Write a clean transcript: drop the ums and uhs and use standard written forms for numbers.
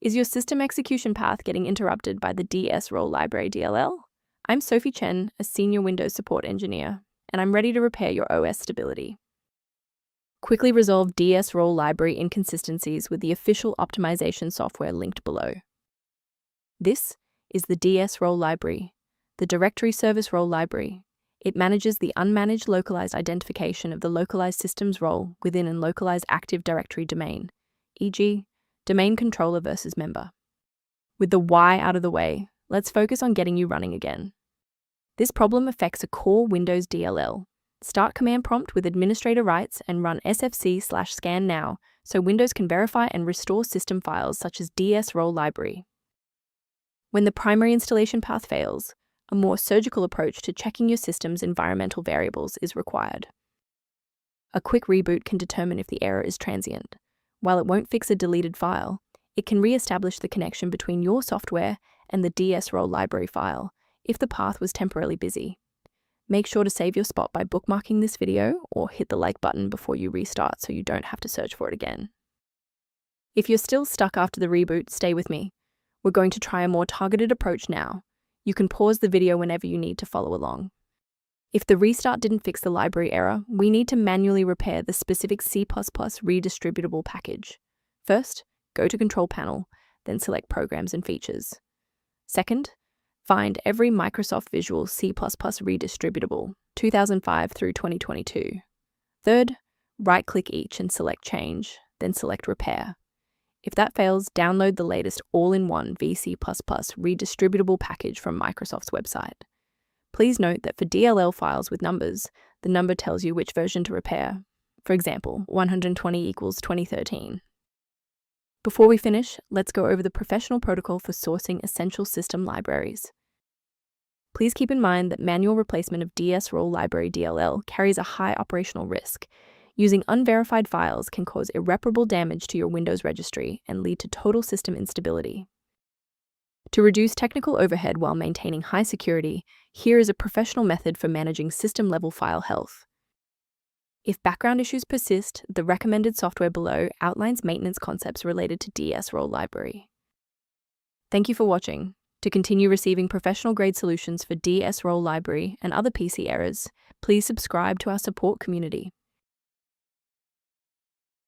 Is your system execution path getting interrupted by the Dsrole Library DLL? I'm Sophie Chen, a senior Windows support engineer, and I'm ready to repair your OS stability. Quickly resolve Dsrole library inconsistencies with the official optimization software linked below. This is the Dsrole library, the directory service role library. It manages the unmanaged localized identification of the localized system's role within a localized Active Directory domain, e.g., domain controller versus member. With the why out of the way, let's focus on getting you running again. This problem affects a core Windows DLL. Start command prompt with administrator rights and run sfc/scan now so Windows can verify and restore system files such as Dsrole library. When the primary installation path fails, a more surgical approach to checking your system's environmental variables is required. A quick reboot can determine if the error is transient. While it won't fix a deleted file, it can re-establish the connection between your software and the Dsrole library file if the path was temporarily busy. Make sure to save your spot by bookmarking this video or hit the like button before you restart so you don't have to search for it again. If you're still stuck after the reboot, stay with me. We're going to try a more targeted approach now. You can pause the video whenever you need to follow along. If the restart didn't fix the library error, we need to manually repair the specific C++ redistributable package. First, go to Control Panel, then select Programs and Features. Second, find every Microsoft Visual C++ redistributable, 2005 through 2022. Third, right-click each and select Change, then select Repair. If that fails, download the latest all-in-one VC++ redistributable package from Microsoft's website. Please note that for DLL files with numbers, the number tells you which version to repair. For example, 120 equals 2013. Before we finish, let's go over the professional protocol for sourcing essential system libraries. Please keep in mind that manual replacement of Dsrole Library DLL carries a high operational risk. Using unverified files can cause irreparable damage to your Windows registry and lead to total system instability. To reduce technical overhead while maintaining high security, here is a professional method for managing system-level file health. If background issues persist, the recommended software below outlines maintenance concepts related to Dsrole library. Thank you for watching. To continue receiving professional-grade solutions for Dsrole library and other PC errors, please subscribe to our support community.